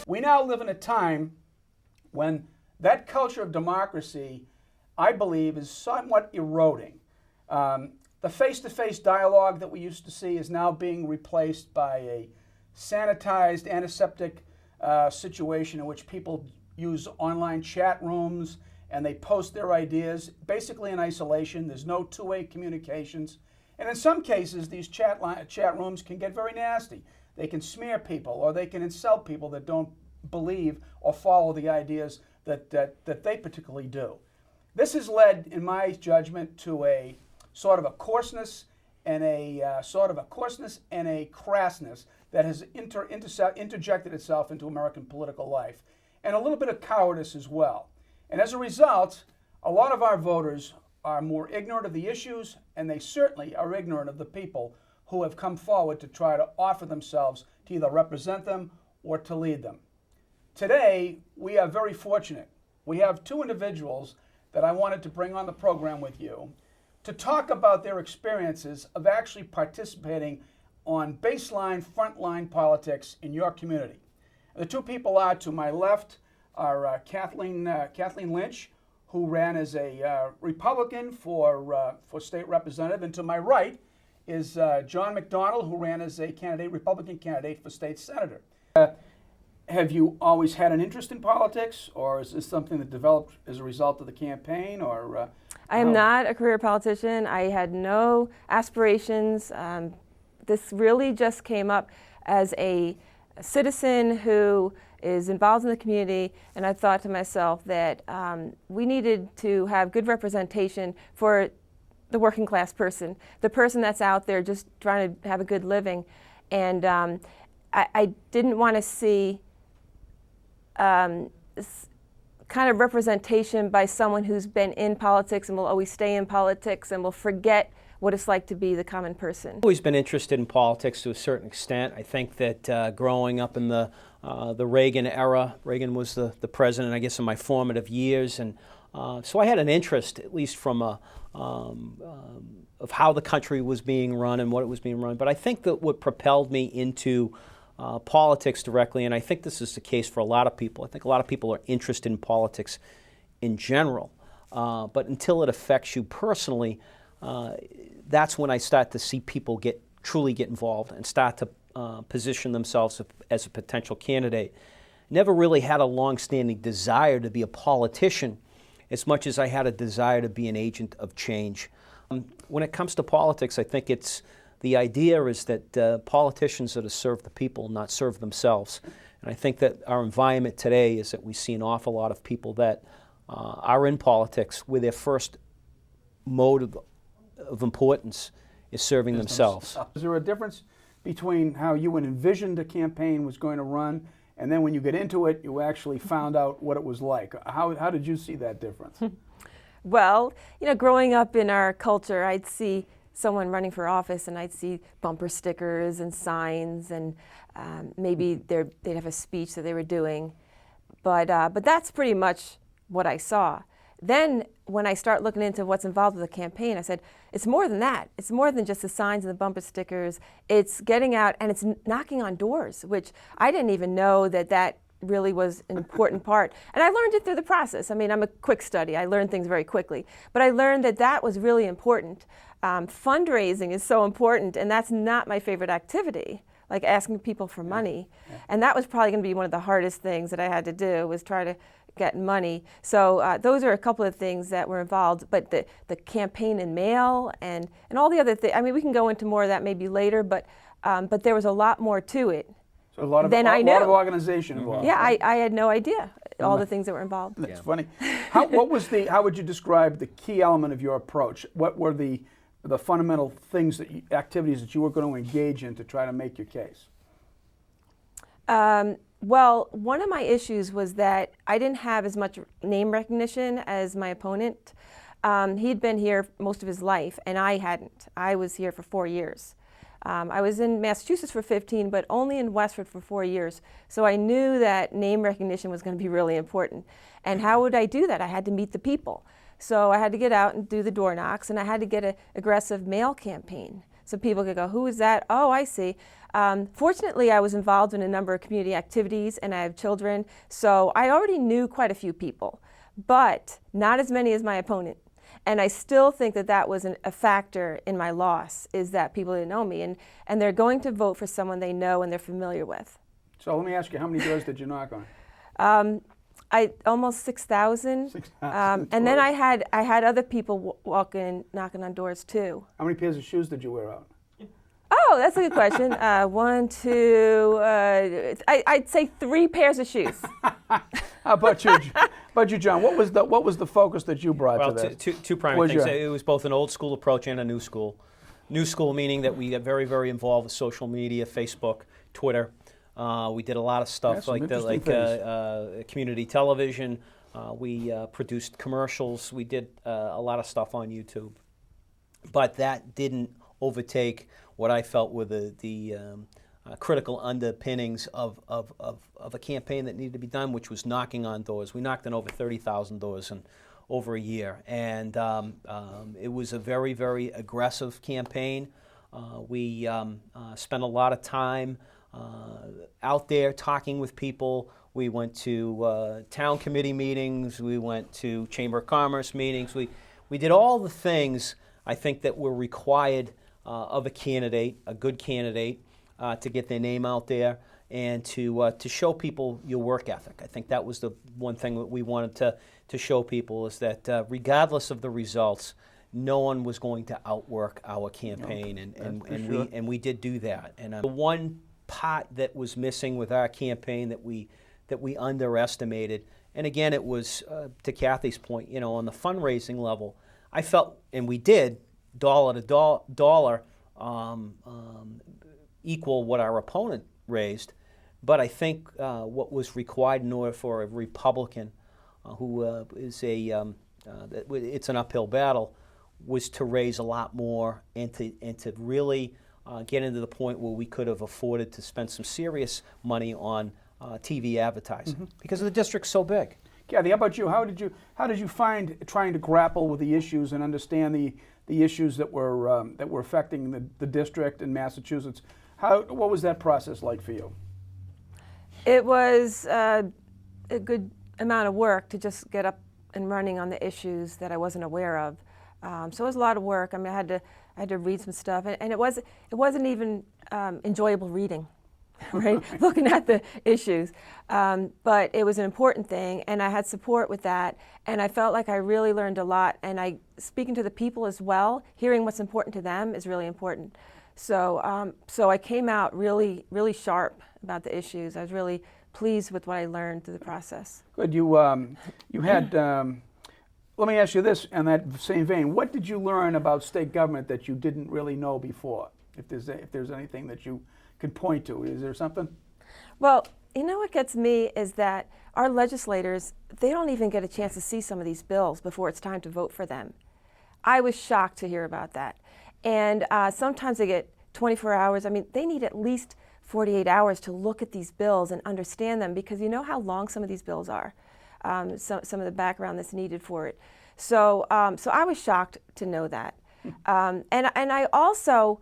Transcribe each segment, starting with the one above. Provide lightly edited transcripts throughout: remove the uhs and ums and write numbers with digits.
We now live in a time when that culture of democracy, I believe, is somewhat eroding. The face-to-face dialogue that we used to see is now being replaced by a sanitized, antiseptic situation in which people use online chat rooms and they post their ideas basically in isolation. There's no two-way communications. And in some cases, these chat rooms can get very nasty. They can smear people or they can insult people that don't believe or follow the ideas that they particularly do. This has led, in my judgment, to a sort of a coarseness and a crassness that has interjected itself into American political life, and a little bit of cowardice as well. And as a result, a lot of our voters are more ignorant of the issues, and they certainly are ignorant of the people who have come forward to try to offer themselves to either represent them or to lead them. Today, we are very fortunate. We have two individuals that I wanted to bring on the program with you to talk about their experiences of actually participating on baseline, frontline politics in your community. The two people are, to my left, are Kathleen Lynch, who ran as a Republican for state representative, and to my right is John McDonald, who ran as a Republican candidate for state senator. Have you always had an interest in politics, or is this something that developed as a result of the campaign? Or I am not a career politician. I had no aspirations. This really just came up as a citizen who is involved in the community, and I thought to myself that we needed to have good representation for the working class person, the person that's out there just trying to have a good living. And I didn't want to see this kind of representation by someone who's been in politics and will always stay in politics and will forget what it's like to be the common person. I've always been interested in politics to a certain extent. I think that growing up in the Reagan era, Reagan was the president, I guess, in my formative years, and so I had an interest, at least from of how the country was being run and what it was being run. But I think that what propelled me into politics directly, and I think this is the case for a lot of people. I think a lot of people are interested in politics in general, but until it affects you personally, that's when I start to see people truly get involved and start to position themselves as a potential candidate. Never really had a long-standing desire to be a politician as much as I had a desire to be an agent of change. When it comes to politics, I think the idea is that politicians are to serve the people, not serve themselves. And I think that our environment today is that we see an awful lot of people that are in politics where their first mode of importance is serving themselves. Is there a difference between how you envisioned a campaign was going to run and then when you get into it, you actually found out what it was like? How did you see that difference? Well, growing up in our culture, I'd see someone running for office and I'd see bumper stickers and signs, and maybe they'd have a speech that they were doing. But that's pretty much what I saw. Then when I start looking into what's involved with the campaign, I said, it's more than that. It's more than just the signs and the bumper stickers. It's getting out and it's knocking on doors, which I didn't even know that really was an important part. And I learned it through the process. I mean, I'm a quick study. I learn things very quickly. But I learned that was really important. Fundraising is so important, and that's not my favorite activity, like asking people for money. Yeah. And that was probably going to be one of the hardest things that I had to do, was try to get money. So those are a couple of things that were involved, but the campaign and mail and all the other things, I mean, we can go into more of that maybe later, but there was a lot more to it. So a lot of organization involved. Yeah, I had no idea all the things that were involved. That's funny. How would you describe the key element of your approach? What were the fundamental activities that you were going to engage in to try to make your case? Well, one of my issues was that I didn't have as much name recognition as my opponent. He'd been here most of his life, and I hadn't. I was here for 4 years. I was in Massachusetts for 15, but only in Westford for 4 years. So I knew that name recognition was going to be really important. And how would I do that? I had to meet the people. So I had to get out and do the door knocks, and I had to get an aggressive mail campaign. so people could go, who is that? Oh, I see. Fortunately, I was involved in a number of community activities, and I have children, so I already knew quite a few people, but not as many as my opponent. And I still think that that was a factor in my loss, is that people didn't know me, and they're going to vote for someone they know and they're familiar with. So let me ask you, how many doors did you knock on? I almost 6,000, 6,000 and then doors. I had other people walking, knocking on doors too. How many pairs of shoes did you wear out? Oh, that's a good question. One, two, I'd say 3 pairs of shoes. How about you, John? What was the focus that you brought Well, to this? two primary Was things. your- It was both an old school approach and a new school. New school meaning that we got very, very involved with social media, Facebook, Twitter. We did a lot of Yeah, stuff some like interesting community television. We produced commercials. We did a lot of stuff on YouTube. But that didn't overtake what I felt were the critical underpinnings of a campaign that needed to be done, which was knocking on doors. We knocked on over 30,000 doors in over a year, and it was a very, very aggressive campaign. We spent a lot of time out there talking with people. We went to town committee meetings. We went to Chamber of Commerce meetings. We did all the things I think that were required of a candidate, a good candidate, to get their name out there and to show people your work ethic. I think that was the one thing that we wanted to show people, is that regardless of the results, no one was going to outwork our campaign, and we did do that. And the one part that was missing with our campaign that we underestimated, and again, it was to Kathy's point, on the fundraising level, I felt, and we did, dollar to dollar equal what our opponent raised. But I think what was required in order for a Republican who is it's an uphill battle, was to raise a lot more and to really get into the point where we could have afforded to spend some serious money on TV advertising because the district's so big. Kathy, how about you? How did you find trying to grapple with the issues and understand the issues that were affecting the district in Massachusetts? What was that process like for you? It was a good amount of work to just get up and running on the issues that I wasn't aware of. So it was a lot of work. I mean, I had to read some stuff, and it wasn't even enjoyable reading, right? Looking at the issues, but it was an important thing, and I had support with that, and I felt like I really learned a lot. And speaking to the people as well, hearing what's important to them is really important. So, so I came out really, really sharp about the issues. I was really pleased with what I learned through the process. Good. You had. Let me ask you this in that same vein. What did you learn about state government that you didn't really know before? If there's anything that you could point to, is there something? Well, what gets me is that our legislators, they don't even get a chance to see some of these bills before it's time to vote for them. I was shocked to hear about that. And sometimes they get 24 hours. I mean, they need at least 48 hours to look at these bills and understand them, because you know how long some of these bills are, some of the background that's needed for it. So, so I was shocked to know that. And I also,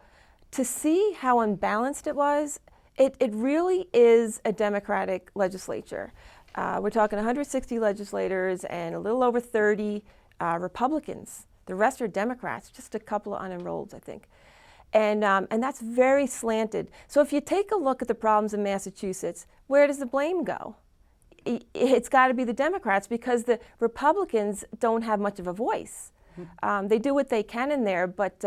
to see how unbalanced it was, it really is a Democratic legislature. We're talking 160 legislators and a little over 30 Republicans. The rest are Democrats, just a couple of unenrolled, I think. And that's very slanted. So if you take a look at the problems in Massachusetts, where does the blame go? It's got to be the Democrats, because the Republicans don't have much of a voice. They do what they can in there, but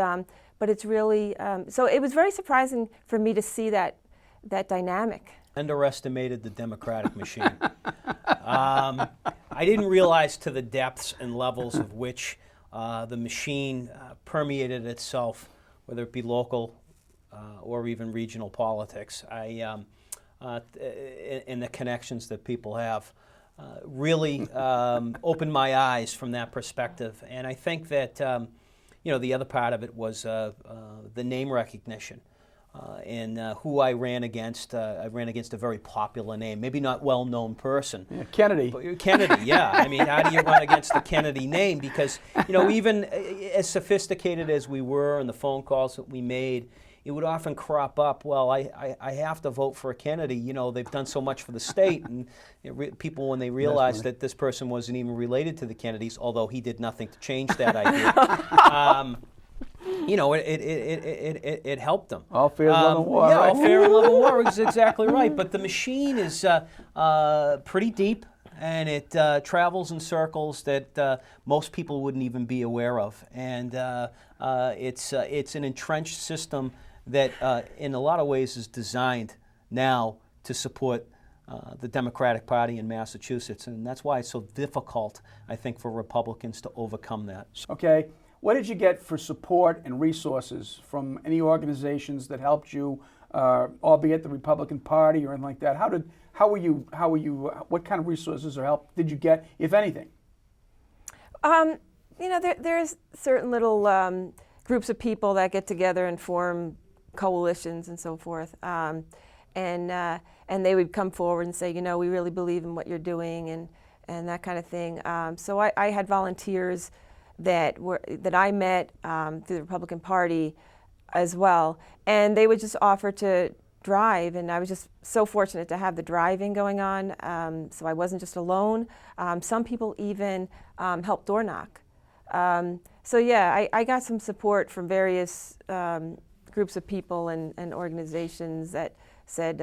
it's really, so it was very surprising for me to see that dynamic. Underestimated the Democratic machine. I didn't realize to the depths and levels of which the machine permeated itself, whether it be local or even regional politics. In the connections that people have, really opened my eyes from that perspective. And I think that the other part of it was the name recognition. and who I ran against. I ran against a very popular name, maybe not well-known person. Yeah, Kennedy. But Kennedy, yeah. I mean, how do you run against the Kennedy name? Because, even as sophisticated as we were and the phone calls that we made, it would often crop up, well, I have to vote for a Kennedy. They've done so much for the state. And people, when they realized that this person wasn't even related to the Kennedys, although he did nothing to change that idea, it helped them. All fair, love, and war. Yeah, right? all fair and love and war is exactly right. But the machine is pretty deep, and it travels in circles that most people wouldn't even be aware of. And it's an entrenched system that, in a lot of ways, is designed now to support the Democratic Party in Massachusetts, and that's why it's so difficult, I think, for Republicans to overcome that. Okay. What did you get for support and resources from any organizations that helped you, albeit the Republican Party or anything like that? What kind of resources or help did you get, if anything? There's certain little groups of people that get together and form coalitions and so forth, and they would come forward and say, we really believe in what you're doing, and that kind of thing. So I had volunteers that I met through the Republican Party as well, and they would just offer to drive, and I was just so fortunate to have the driving going on, so I wasn't just alone. Some people even helped door knock. So yeah, I got some support from various groups of people and organizations that said,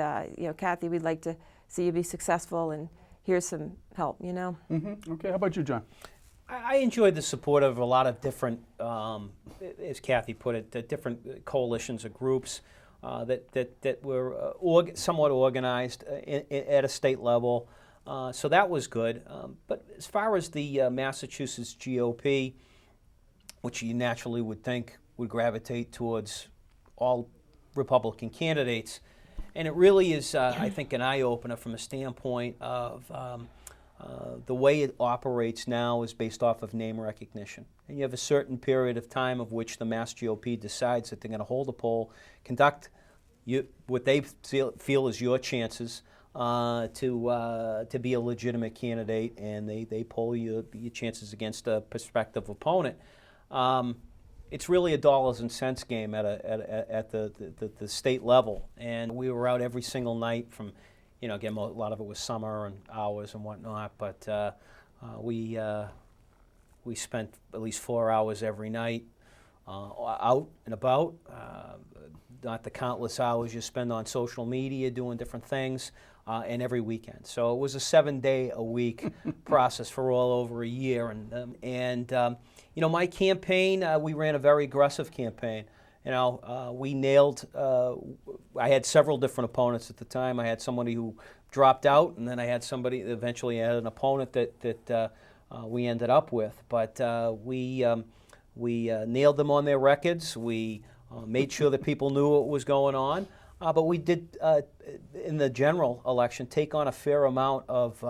Kathy, we'd like to see you be successful, and here's some help, Mm-hmm. Okay, how about you, John? I enjoyed the support of a lot of different, as Kathy put it, different coalitions or groups that were somewhat organized at a state level. So that was good. But as far as the Massachusetts GOP, which you naturally would think would gravitate towards all Republican candidates, and it really is, I think, an eye-opener from a standpoint of the way it operates now is based off of name recognition. And you have a certain period of time of which the Mass GOP decides that they're going to hold a poll, conduct what they feel is your chances to be a legitimate candidate, and they poll your chances against a prospective opponent. It's really a dollars and cents game at the state level, and we were out every single night from, again, a lot of it was summer and hours and whatnot, but we spent at least 4 hours every night out and about, not the countless hours you spend on social media doing different things, and every weekend. So it was a 7-day-a-week process for all over a year, and my campaign, we ran a very aggressive campaign. We nailed, I had several different opponents at the time. I had somebody who dropped out, and then I had somebody, eventually I had an opponent that we ended up with. But we nailed them on their records. We made sure that people knew what was going on. But we did, in the general election, take on a fair amount of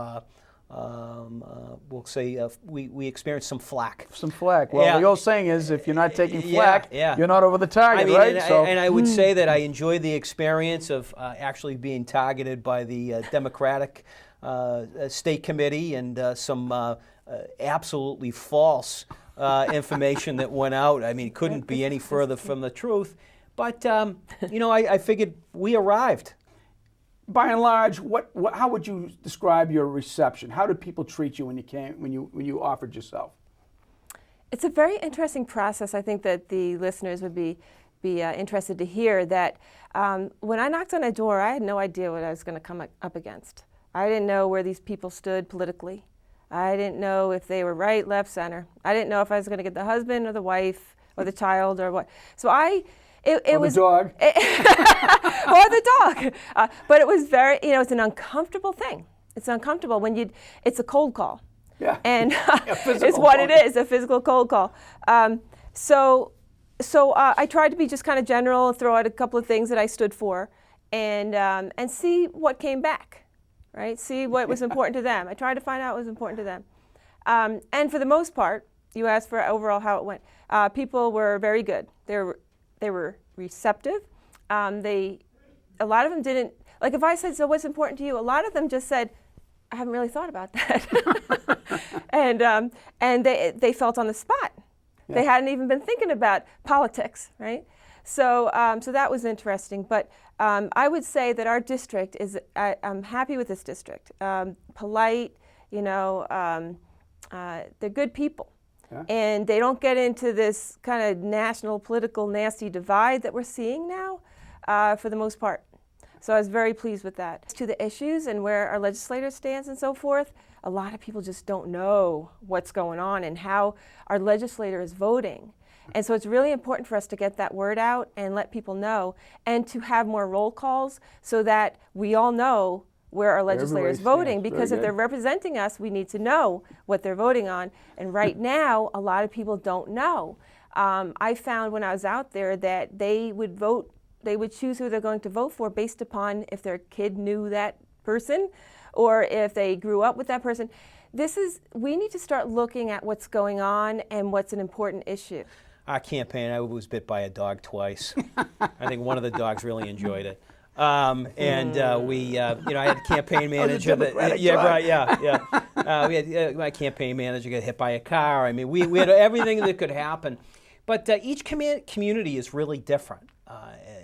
we'll say we experienced some flack. Some flack. Well, Yeah. the old saying is, if you're not taking flack, Yeah. you're not over the target, right? And I would say that I enjoyed the experience of actually being targeted by the Democratic State Committee and some absolutely false information that went out. I mean, couldn't be any further from the truth. But I figured we arrived. By and large, how would you describe your reception? How did people treat you when you offered yourself? It's a very interesting process. I think that the listeners would be interested to hear that when I knocked on a door, I had no idea what I was going to come up against. I didn't know where these people stood politically. I didn't know if they were right, left, center. I didn't know if I was going to get the husband or the wife or the child or what. So it was the dog. or the dog. But it was very, it's an uncomfortable thing. It's uncomfortable when it's a cold call. Yeah. And physical it's what cold. it is, a physical cold call. So I tried to be just kind of general, throw out a couple of things that I stood for, and see what came back, right? See what was important to them. I tried to find out what was important to them. And for the most part, you asked for overall how it went. People were very good. They were receptive. A lot of them didn't, like if I said, so what's important to you? A lot of them just said, I haven't really thought about that. and they felt on the spot. Yeah. They hadn't even been thinking about politics, right? So that was interesting. But I would say that our district is, I'm happy with this district. Polite, they're good people. Yeah. And they don't get into this kind of national political nasty divide that we're seeing now, for the most part. So I was very pleased with that. To the issues and where our legislator stands and so forth, a lot of people just don't know what's going on and how our legislator is voting. And so it's really important for us to get that word out and let people know, and to have more roll calls so that we all know where our legislator is everybody voting. stands. Because Very if they're good. representing us, we need to know what they're voting on. And right now, a lot of people don't know. I found when I was out there that they would vote, they would choose who they're going to vote for based upon if their kid knew that person or if they grew up with that person. We need to start looking at what's going on and what's an important issue. Our campaign, I was bit by a dog twice. I think one of the dogs really enjoyed it. I had a campaign manager Democratic yeah, dog. right, yeah. We had my campaign manager get hit by a car. I mean, we had everything that could happen. But each community is really different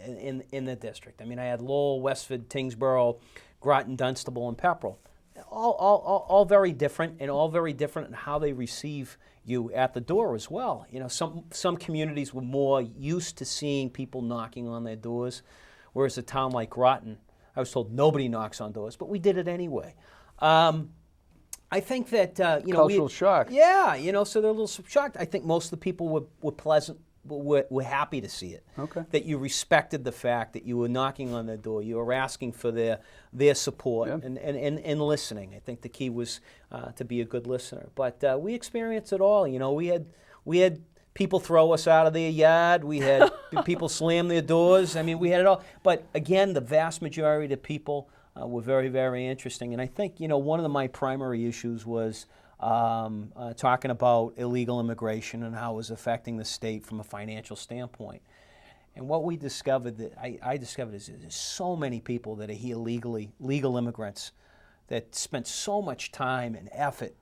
in the district. I mean, I had Lowell, Westford, Tingsboro, Groton, Dunstable, and Pepperell. All very different, and all very different in how they receive you at the door as well. Some communities were more used to seeing people knocking on their doors, whereas a town like Groton, I was told nobody knocks on doors, but we did it anyway. I think that Cultural shock. Yeah, so they're a little shocked. I think most of the people were pleasant. We're happy to see it. Okay. That you respected the fact that you were knocking on their door, you were asking for their support, Yeah. and listening. I think the key was to be a good listener. But we experienced it all. We had people throw us out of their yard. We had people slam their doors. I mean, we had it all. But again, the vast majority of the people were very, very interesting. And I think one of my primary issues was talking about illegal immigration and how it was affecting the state from a financial standpoint. And what we discovered, that I discovered, is there's so many people that are here legally, legal immigrants, that spent so much time and effort,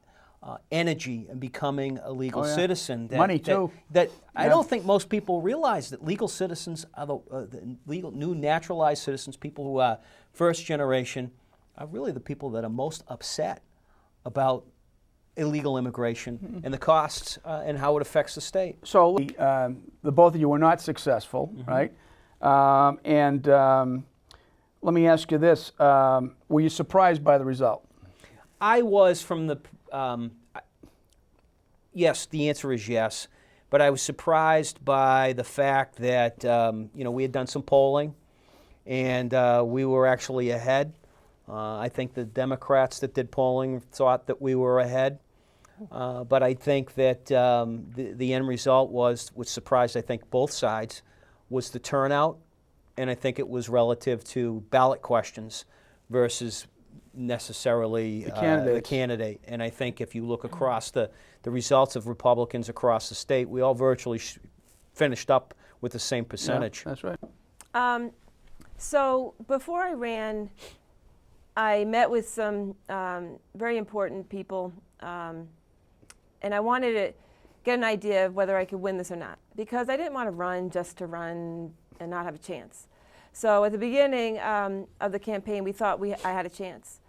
energy in becoming a legal citizen. Money, too. That I Yeah. don't think most people realize that legal citizens are the legal, new naturalized citizens, people who are first generation, are really the people that are most upset about illegal immigration and the costs and how it affects the state. So the both of you were not successful, right? Let me ask you this. Were you surprised by the result? I was from the, yes, the answer is yes, but I was surprised by the fact that, we had done some polling and we were actually ahead. I think the Democrats that did polling thought that we were ahead. But I think that the end result was, which surprised, I think, both sides, was the turnout. And I think it was relative to ballot questions versus necessarily the candidate. And I think if you look across the results of Republicans across the state, we all virtually finished up with the same percentage. Yeah, that's right. So before I ran, I met with some very important people, and I wanted to get an idea of whether I could win this or not, because I didn't want to run just to run and not have a chance. So at the beginning of the campaign, we thought I had a chance,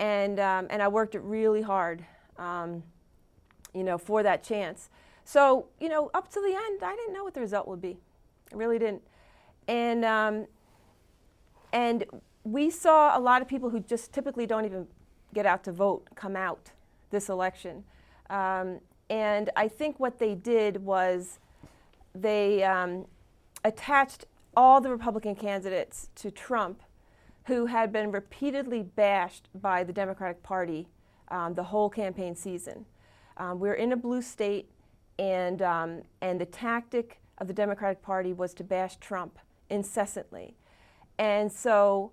and I worked it really hard, for that chance. So up to the end, I didn't know what the result would be. I really didn't, and we saw a lot of people who just typically don't even get out to vote come out this election. And I think what they did was they attached all the Republican candidates to Trump, who had been repeatedly bashed by the Democratic Party the whole campaign season. We're in a blue state, and the tactic of the Democratic Party was to bash Trump incessantly. And so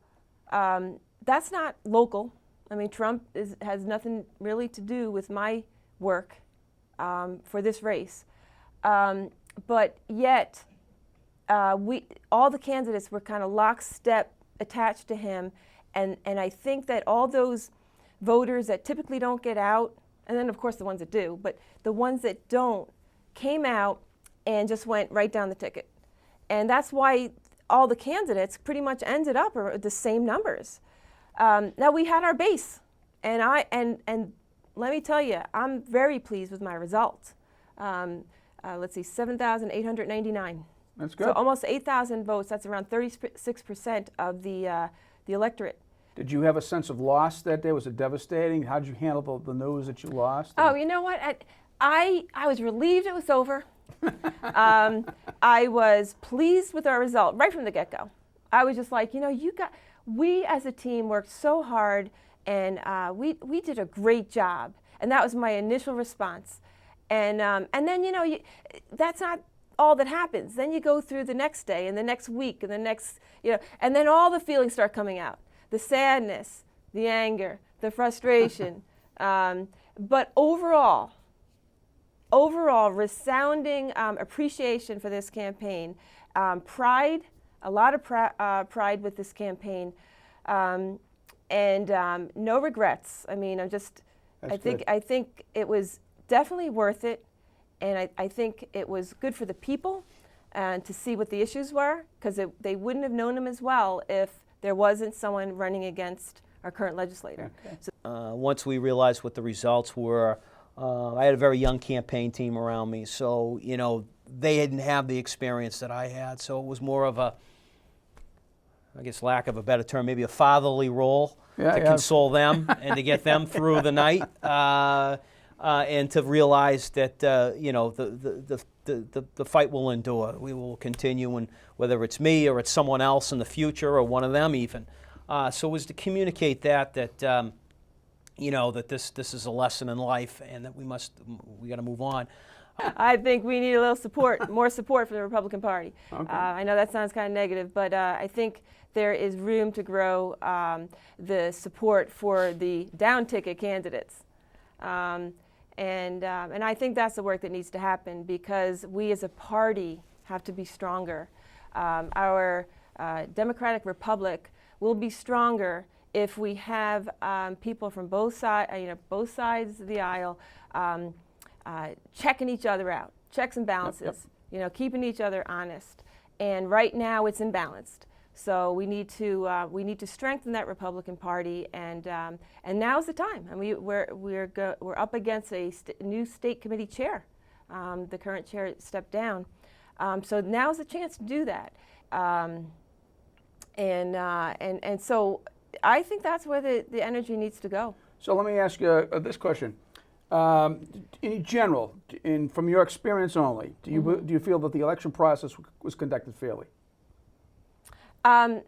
that's not local. I mean, Trump has nothing really to do with my work for this race. But yet, all the candidates were kind of lockstep attached to him, and I think that all those voters that typically don't get out, and then of course the ones that do, but the ones that don't came out and just went right down the ticket. And that's why all the candidates pretty much ended up at the same numbers. Now we had our base, and let me tell you, I'm very pleased with my result. Let's see, 7,899. That's good. So almost 8,000 votes. That's around 36% of the electorate. Did you have a sense of loss that day? Was it devastating? How did you handle the news that you lost? Oh, you know what? I was relieved it was over. I was pleased with our result right from the get-go. I was just like, we as a team worked so hard, and we did a great job. And that was my initial response. And then, that's not all that happens. Then you go through the next day and the next week and the next, and then all the feelings start coming out. The sadness, the anger, the frustration. But overall, resounding appreciation for this campaign, pride, a lot of pride with this campaign, and no regrets. I mean, I think it was definitely worth it, and I think it was good for the people and to see what the issues were, because they wouldn't have known them as well if there wasn't someone running against our current legislator. Okay. So, Once we realized what the results were, I had a very young campaign team around me, so they didn't have the experience that I had, so it was more of a, I guess, lack of a better term, maybe a fatherly role to console them and to get them through the night, and to realize that the fight will endure. We will continue, and whether it's me or it's someone else in the future or one of them even. So it was to communicate that that this is a lesson in life, and that we got to move on. I think we need a little support, more support from the Republican Party. Okay. I know that sounds kind of negative, but I think there is room to grow the support for the down-ticket candidates. And I think that's the work that needs to happen, because we as a party have to be stronger. Our Democratic Republic will be stronger if we have people from both sides of the aisle checking each other out, checks and balances, keeping each other honest. And right now it's imbalanced. So we need to strengthen that Republican Party, and now's the time. And we're up against a new state committee chair. The current chair stepped down, so now's the chance to do that. And so I think that's where the energy needs to go. So let me ask you this question. In general, from your experience only, do you feel that the election process was conducted fairly? I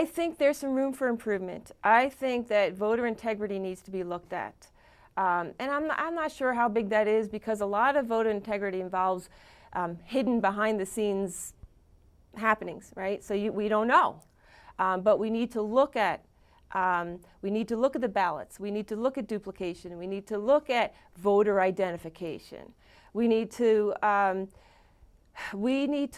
think there's some room for improvement. I think that voter integrity needs to be looked at. And I'm not sure how big that is, because a lot of voter integrity involves hidden behind the scenes happenings, right? So we don't know. But we need to look at the ballots. We need to look at duplication. We need to look at voter identification. We need to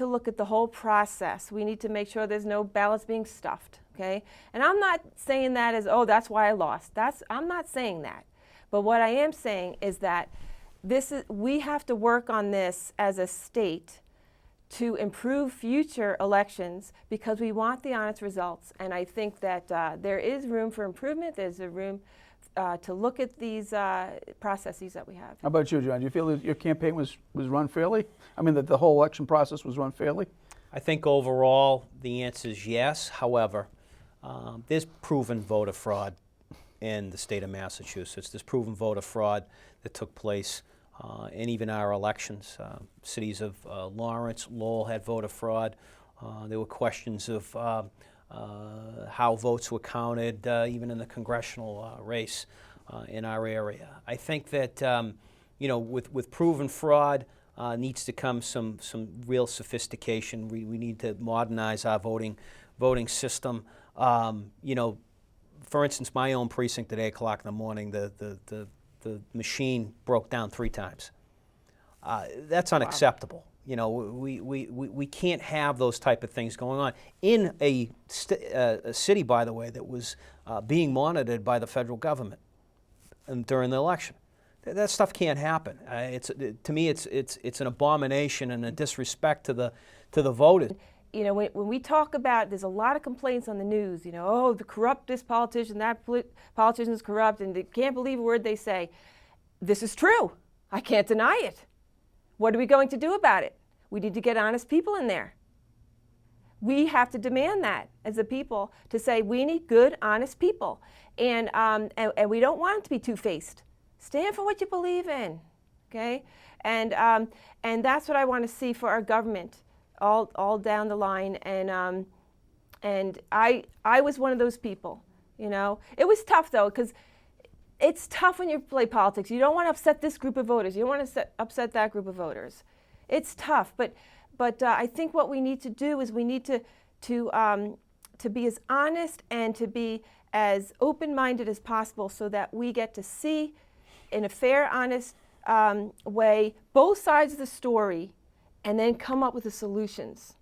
look at the whole process. We need to make sure there's no ballots being stuffed, okay? And I'm not saying that as, that's why I lost. I'm not saying that. But what I am saying is that we have to work on this as a state to improve future elections, because we want the honest results. And I think that there is room for improvement. There's a room to look at these processes that we have. How about you, John? Do you feel that your campaign was run fairly? I mean, that the whole election process was run fairly? I think overall the answer is yes. However, there's proven voter fraud in the state of Massachusetts. There's proven voter fraud that took place in even our elections. Cities of Lawrence, Lowell had voter fraud. There were questions of how votes were counted, even in the congressional race in our area. I think that with proven fraud needs to come some real sophistication. We need to modernize our voting system. For instance, my own precinct at 8 o'clock in the morning, the machine broke down 3 times. That's unacceptable. You know, we can't have those type of things going on in a city, by the way, that was being monitored by the federal government during the election. That stuff can't happen. To me, it's an abomination and a disrespect to the voters. You know, when we talk about, there's a lot of complaints on the news, you know, oh, the corrupt this politician, that politician is corrupt, and they can't believe a word they say. This is true. I can't deny it. What are we going to do about it? We need to get honest people in there. We have to demand that as a people, to say we need good, honest people. And we don't want them to be two-faced. Stand for what you believe in, okay? And that's what I want to see for our government, all down the line. And I was one of those people, you know. It was tough, though, because it's tough when you play politics. You don't want to upset this group of voters. You don't want to upset that group of voters. It's tough, but I think what we need to do is we need to be as honest and to be as open-minded as possible, so that we get to see in a fair, honest way both sides of the story, and then come up with the solutions.